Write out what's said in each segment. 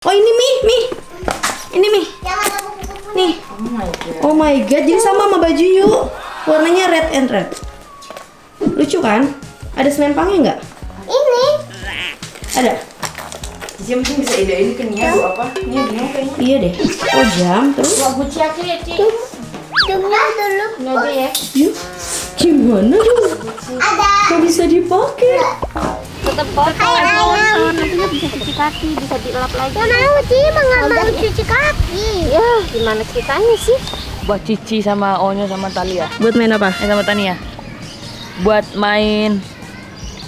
Oh ini Mi. Ini Mi. Nih. Oh my god, jadi sama baju yuk. Warnanya red and red. Lucu kan? Ada selempangnya nggak? Ini. Ada. Cici mungkin bisa idein ke Nia bu apa? Nia bingung kayaknya. Iya deh. Oh jam terus. Wah bu Cici ya Ci. Cuma dulu. Nggak ya? Yuk. Gimana dong? Ada. Nggak bisa dipakai. Tetap kotor, nanti dia bisa cuci kaki, bisa dilap lagi. Gak mau sih, nggak mau cuci kaki. Ya, gimana ceritanya sih? Buat Cici sama Onyo sama Talia. Buat main apa? Sama Tania. Buat main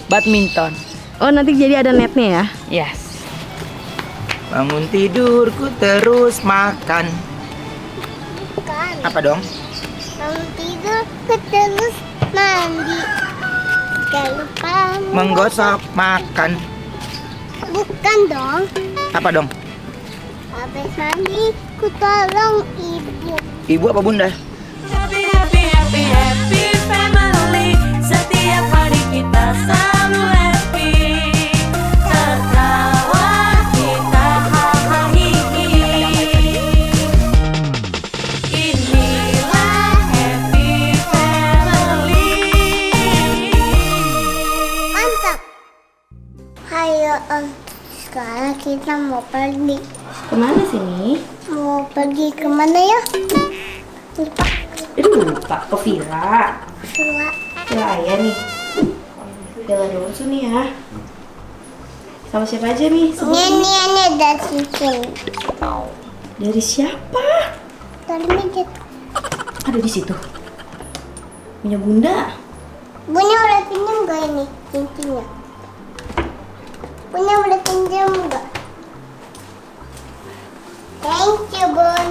badminton. Oh nanti jadi ada netnya ya? Yes. Bangun tidurku terus makan. Bukan. Apa dong? Bangun tidur, terus mandi. Jangan lupa. Menggosok makan. Bukan dong. Apa dong? Habis mandi, ku tolong ibu. Ibu apa bunda? Happy family. Setiap hari kita selalu happy. Tertawa kita hahaha. Inilah happy family. Mantap. Ayo Om, sekarang kita mau pergi. Kemana sih Mi? Mau pergi kemana ya? Lupa. Aduh lupa ke Villa. Dua. Villa Ayah nih. Villa Donsu nih ya. Sama siapa aja Mi? Ini ada cincin. Dari siapa? Dari meja. Ada di situ. Punya bunda. Punya udah pinjam gak ini cincinnya? Punya udah pinjam gak? Thank you, Bun.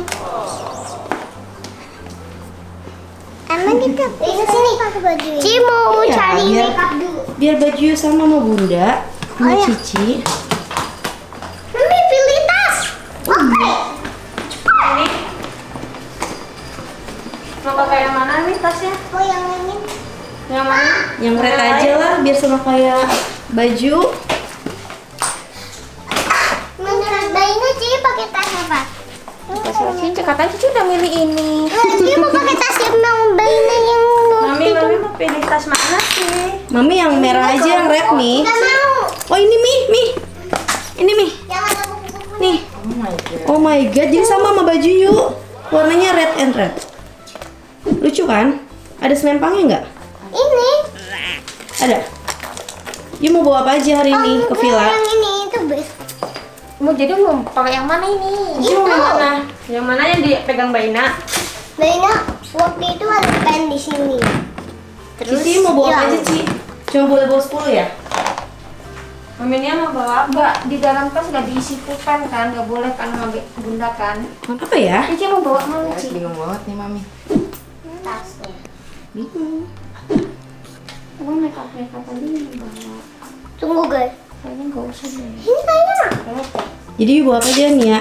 Emang kita bisa sini pakai baju ini? Ci mau Iya, cari biar- makeup dulu. Biar baju sama bunda. Sama Oh, iya. Cici. Mami pilih tas. Oke. Mau pakai yang mana nih tasnya? Oh yang ini. Yang mana? Yang red aja lah biar sama kayak baju. Menurut Bayinya Ci pakai tas apa? Tas Cici, katanya Cici udah milih ini. Ci mau pakai tas yang mau Bayinya yang Mami mau pilih tas mana sih? Mami yang merah aja yang red nih. Gak mau. Oh ini Mi. Ini Mi. Yang ada buku-buku. Nih. Oh my god. Oh my god, jadi sama baju yuk. Warnanya red and red. Lucu kan? Ada selempangnya nggak? Ini. Ada. Yuk mau bawa apa aja hari ini ke villa? Yang ini itu best. Mau jadi mau pakai yang mana ini? Itu. Yang mana? Yang mana yang dipegang Baina? Bayinya waktu itu ada pen di sini. Cici mau bawa apa aja, Ci? Cuma boleh bawa 10 ya? Maminya mau bawa apa? Di dalam tas nggak diisi pulpen kan? Nggak boleh kan ngambil bunda kan? Apa ya? Cici mau bawa mana Cici? Bingung banget nih mami. Tasnya. Bingung. Emang makeup tadi mau bawa? Tunggu guys. Kayaknya nggak usah deh. Ini kayaknya Jadi yuk bawa apa aja nih ya?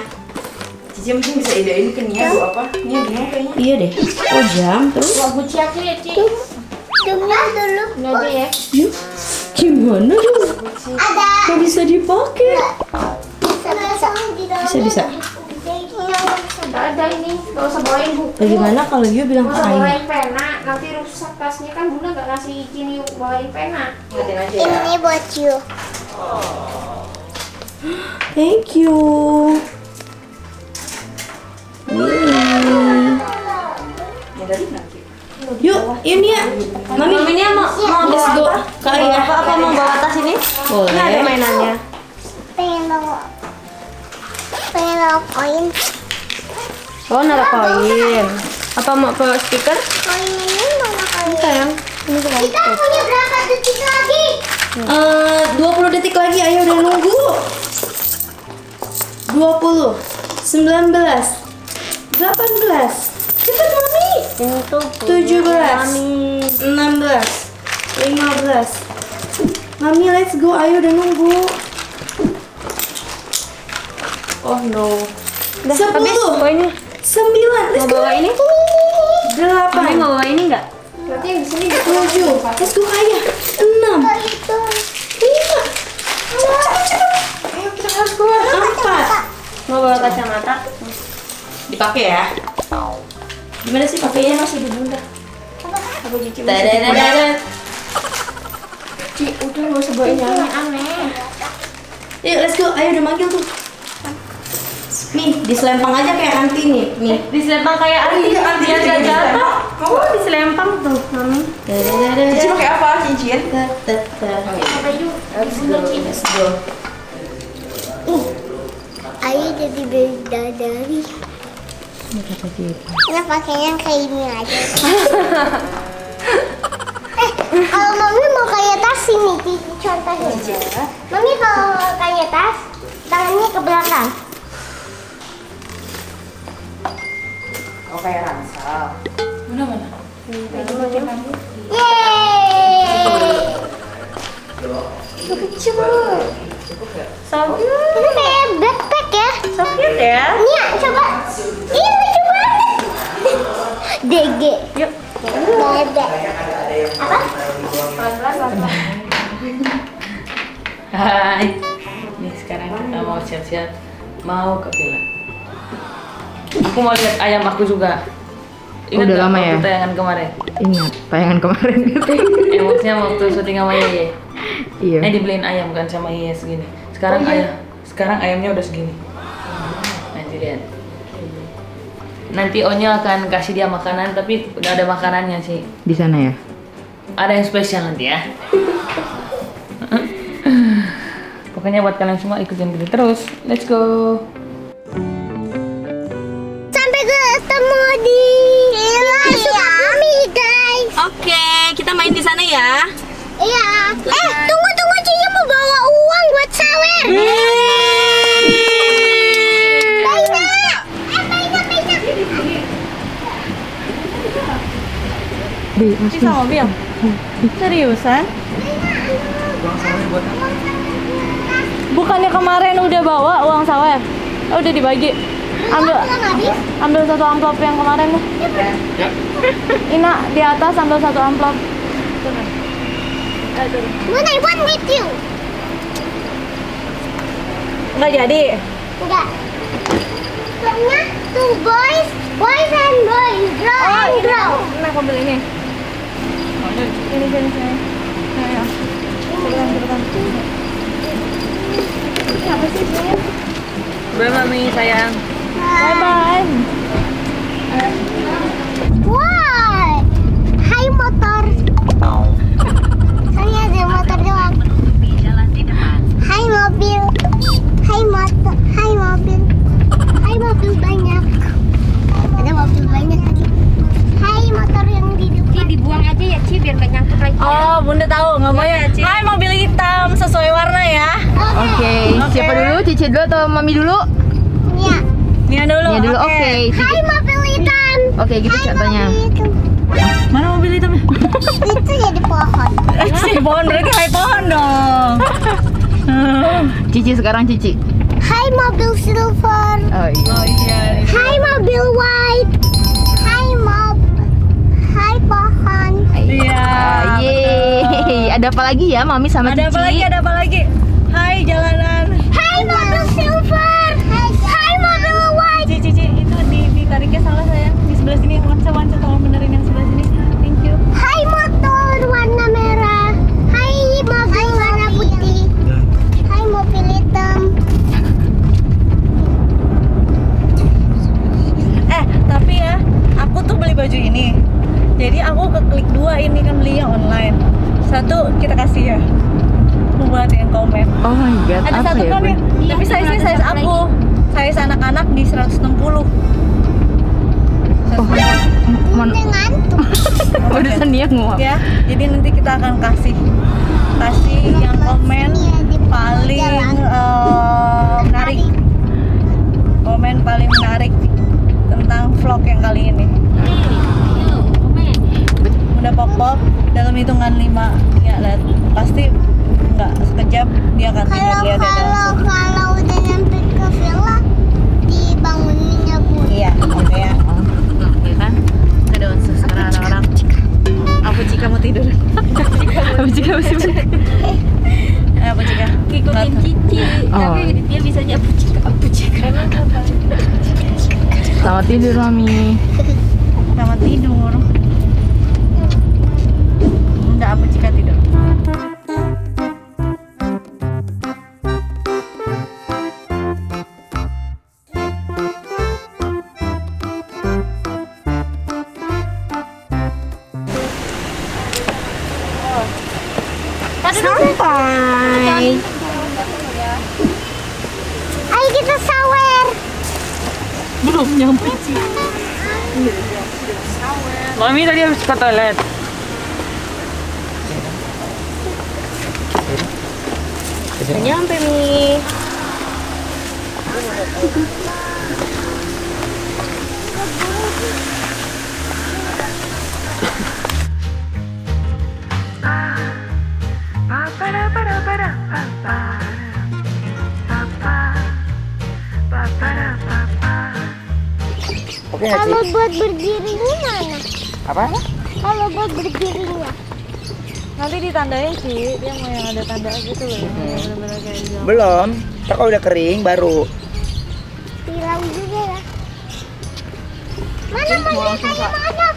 Cici mungkin bisa idein ke Nia bu apa? Nia bingung kayaknya. Iya deh. Oh jam terus. Wah bu Cici ya Cici. cuma dulu. Ini aja ya. Yuk. Gimana dong? Ada. Nggak bisa dipakai. Bisa. Bisa. Nggak ada ini. Nggak usah bawain buku. Bagaimana kalau yuk bilang Nggak ke usah Ayah? bawain pena. Nanti rusak tasnya kan bunda nggak ngasih izin yuk bawain pena. Ingetin aja ya. Ini buat you. Thank you. Yang tadi nanti. Yuk, ini ya. Mami, Maminya mau let's go ke Ayah. apa mau bawa tas ini? Boleh. Ini ada mainannya. Pengen bawa koin. Oh naruh koin. Apa mau bawa stiker? Koin ini mana koin? Sayang. Ini juga. Kita punya berapa detik lagi? 20 detik lagi, Ayah udah nunggu. 20, 19, 18. Cepat Mami. Ini tuh 17, 16, 15. Mami, let's go. Ayo udah nunggu. Oh no. Udah habis 10, koinnya. 9, let's Mau go. bawa ini? 8, Mami mau bawa ini nggak? Berarti yang di sini 7, let's go Ayah. 6, Itu. 5. Cepet. Ayo kita harus keluar. 4, Mau bawa kacamata? Dipakai ya. Gimana sih pakainya? Masih di bunda. Aku Cici masih di bunda. Tadadadadad. Ci, udah nggak usah bawain yang aneh-aneh. Yuk, let's go. Ayo udah manggil tuh. Nih, diselempang aja kayak anti nih. Nih. Diselempang kayak Ari. Iya, Ari Biar juga gak jatuh. diselempang. Oh, diselempang tuh, Mami. Cici pakai apa? Cincin? Apa itu? Let's go. Ayo jadi bidadari. Nah, pakainya kayak ini aja. Kalau Mami mau kayak tas ini, contohnya. Mami kalau kayak tas, tangannya ke belakang. Oh kayak ransel. Yeay! So cute. Itu kayak backpack ya. So cute ya. Nia, coba. Ih, lucu banget. DG. Yuk. Bebek. Apa? Hai. Nih sekarang kita mau siap-siap mau ke villa. Aku mau lihat ayam aku juga. Ingat Udah nggak lama waktu ya? tayangan kemarin. Ingat tayangan kemarin gitu. Maksudnya waktu syuting sama Yeye. Iya. Dibeliin ayam kan sama Yeye segini. Sekarang sekarang ayamnya udah segini. Nanti lihat. Nanti Onyo akan kasih dia makanan tapi udah ada makanannya sih. Di sana ya. Ada yang spesial nanti ya. Pokoknya buat kalian semua ikutin kita terus. Let's go. Sampai ketemu di Villa Sukabumi, guys. Oke, kita main di sana ya. Iya. Tunggu. Cici mau bawa uang buat sawer. Baina. Bisa mobil? Seriusan? Bukannya kemarin udah bawa uang sawer? Oh, udah dibagi. Ambil satu amplop yang kemarin deh. Ina di atas ambil satu amplop. When I want with you. Nggak jadi. Enggak. Soalnya two boys and boys, girl and girl. Naik mobil ini. Sini. Ayo. Cepetan. Apa sih ini? Bye mami sayang. Bye. Wah, hai motor. Saya ada motor doang. Hai mobil. Hai motor. Hai mobil. Hai mobil banyak. Ada mobil banyak lagi. Hai motor yang di depan. Dibuang aja ya, Ci, biar nggak nyangkut lagi. Oh, Bunda tahu nggak mau ya. Hai, mobil hitam sesuai warna ya. Oke, siapa dulu? Cici dulu atau Mami dulu? Iya. Nia dulu. Ya dulu. Oke. Hai mobil hitam. Oke, gitu Hai contohnya. mobil hitam. Mana mobil hitamnya? Itu ya di pohon. Pohon berarti hai pohon dong. Cici sekarang Cici. Hai mobil silver. Oh iya. Oh iya. Hai mobil white. Hai pohon. Iya. Yeay. Ada apa lagi ya Mami sama Cici? Ada apa lagi? Hai jalanan. Hai mobil silver. Hai mobil white. Cici itu ditariknya salah sayang. Di sebelah sini wanca tolong benerin yang sebelah sini. Thank you. Hai motor warna merah. Hai mobil warna putih. Hai mobil hitam. Tapi ya, aku tuh beli baju ini. Jadi aku keklik 2 ini kan belinya online. 1 kita kasih ya. Buat yang komen. Oh my god. Ada apa satu ya, kan Bun? ya, tapi size aku. Size anak-anak di 160. Ngantuk. Barusan dia ngomong. Ya, jadi nanti kita akan kasih yang komen paling menarik. Komen paling menarik tentang vlog yang kali ini. Udah pop dalam hitungan 5 ya, lihat pasti nggak sekejap dia akan tinggal lihat ya langsung. Kalau udah nyampe ke villa dibanguninnya Bu. Iya, oke ya. Ya kan? Ada sekarang orang-orang. Aku Cika mau tidur. Apa Cika masih Aku Cika. Ikutin Cici. Oh. Tapi dia bisanya Apu Cika. Emang Selamat tidur, Mami. Selamat tidur. Enggak apa jika tidur. Sampai. Ayo kita sawer. Belum nyampe sih. Mami tadi habis ke toilet. Udah nyampe nih. Kalau buat berdirinya mana? Apa? Kalau buat berdirinya. Nanti ditandain sih, dia mau yang ada tanda gitu loh. Yang bener-bener kayak jam. Belum. Ntar kalau udah kering baru. Hilang juga ya. Mana bonekanya mana?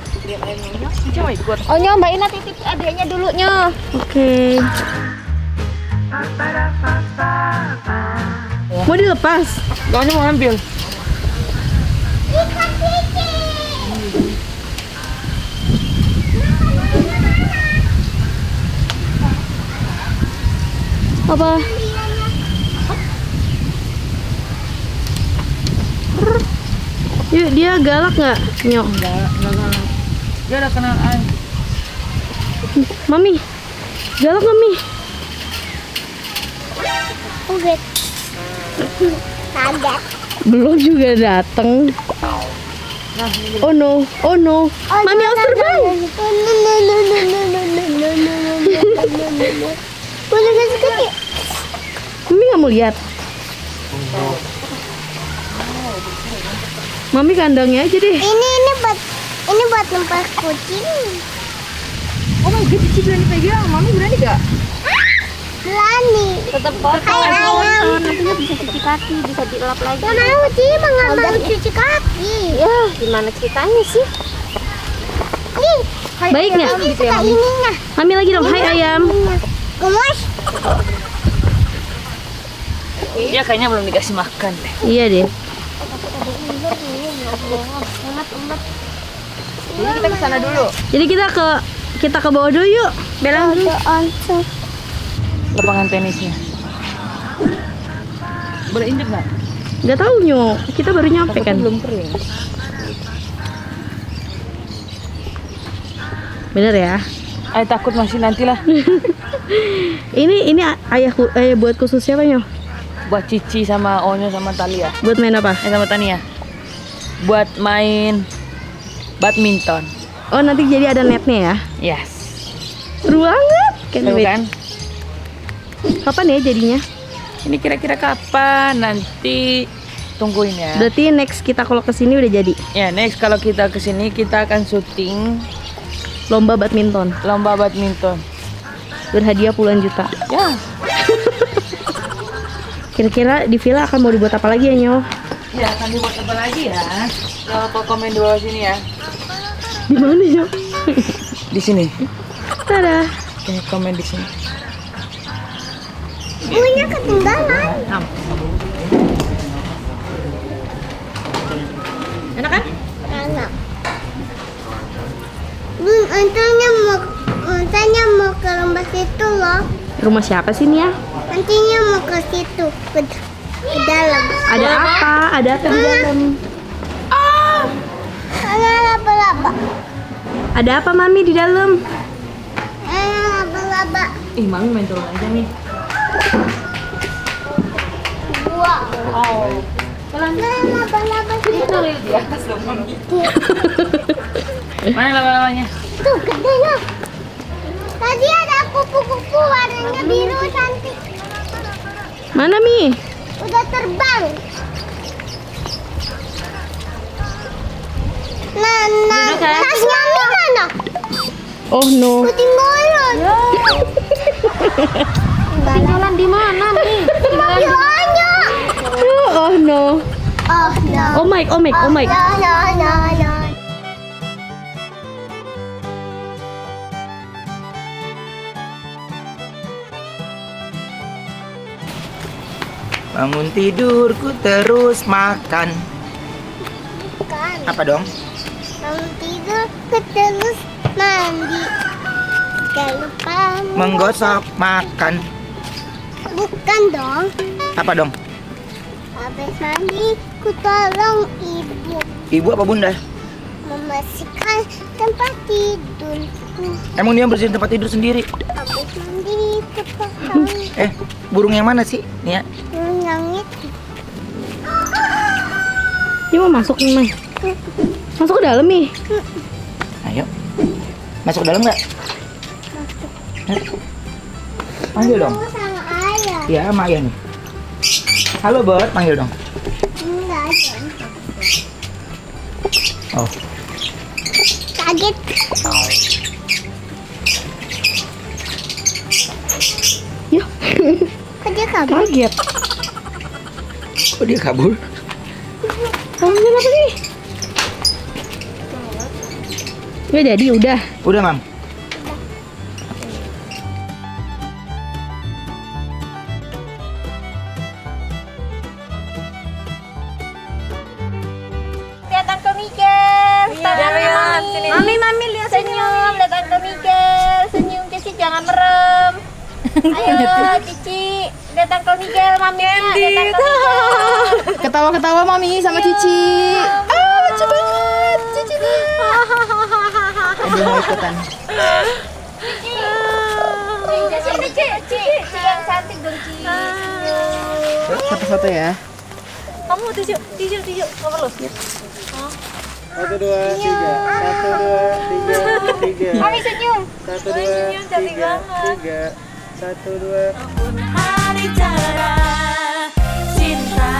Coba ikut. Oh nyo, Mbak Ina titip adiknya dulu nyo. Oke. Mau dilepas? Soalnya mau ambil. Ikan cici. Apa? Yuk, dia galak nggak? Nyok. Enggak galak. Dia udah kenal air. Mami, galak nggak Mi? Uget. Kaget. Belum juga dateng. Oh no, oh no. Mami harus terbang. Boleh kasih kaki? Mami nggak mau lihat. Mami kandangnya aja deh. Ini buat tempat kucing. Oh my god, Cici berani pegang. Mami berani gak? Berani. Tetap kotor. Ayam. Nantinya bisa cuci kaki, bisa dilap lagi. Gak mau sih, nggak mau cuci kaki. Ya, gimana ceritanya sih? Nih. Baik nggak? Ini suka ininya. Mami lagi dong. Hai ayam. Gemes. Dia kayaknya belum dikasih makan deh. Iya deh. Jadi kita ke sana dulu. Jadi kita ke bawah dulu yuk. Bella. Lapangan tenisnya. Boleh injek nggak? Gak tahu Nyok. Kita baru nyampe kan. Belum kering. Bener ya. Ay takut masih nantilah. Ini ayah buat khusus siapa Nyok? Buat Cici sama Onyo sama Talia. Buat main apa? Sama Tania. Buat main badminton. Oh nanti jadi ada netnya ya. Yes. Seru banget. Seru kan? Kapan ya jadinya? Ini kira-kira kapan? Nanti tungguin ya. Berarti next kita kalau kesini udah jadi Ya, next kalau kita kesini kita akan syuting lomba badminton. lomba badminton. Berhadiah puluhan juta. Ya. Kira-kira di villa akan mau dibuat apa lagi ya Nyok? Ya, akan dibuat apa lagi ya? Jangan lupa komen di bawah sini ya. Di mana Nyok? Di sini. Dadah. Oke, komen di sini. Punya ketinggalan. Enak kan? Enak. Antanya mau ke lomba situ loh. Rumah siapa sih Nia? Nantinya mau ke situ, ke dalam. Ada apa? Ada apa di dalam? Ada laba-laba. Ada apa Mami di dalam? Laba-laba. Ih, Mami main turun aja nih. Wow. Laba-laba situ. Mana laba-labanya? Tuh, gedenya. Tadi ada kupu-kupu warnanya biru cantik. Mana Mi? Udah terbang. Tasnya Mi mana? Oh no. Ketinggalan. Ketinggalan di mana nih? Mobil Onyo. Oh no. Oh no. Oh my, oh my, oh my. No, no, no, no. Bangun tidurku terus makan. Bukan. Apa dong? Bangun tidur terus mandi. Jangan lupa Menggosok makan. Bukan dong. Apa dong? Habis mandi, ku tolong ibu Ibu apa bunda? membersihkan tempat tidurku. Emang dia bersihin tempat tidur sendiri? Habis mandi, ku tolong Burung yang mana sih? Nia? yang itu. Dia mau masuk nih, Mai. Masuk ke dalam nih. Ayo. Masuk ke dalam nggak? Panggil dong. Aku sama ayah. Ya, sama ayah nih. Halo, Bot. Panggil dong. Enggak ada. Oh. Kaget. Ya, Kok dia kabur? kaget. Kok dia kabur? Kamu kenapa nih? Udah jadi, udah. Udah, Mam. Lihat Uncle Miguel. Mami, mami lihat Senyum, lihat Uncle Miguel. Senyum, Cici jangan merem. Ayo, Cici. Lihat Uncle Miguel, Mami. Lihat Uncle Miguel. Ketawa-ketawa Mami sama Cici. Lucu banget, Cici. Dia mau ikutan. Cici yang cantik dong, Cici. Foto-foto ya. Kamu tisu. Kamu lu. Satu, dua, tiga. Satu, dua, tiga, tiga. Mami senyum. Satu, dua, tiga, tiga. Satu, dua. Hari cerah cinta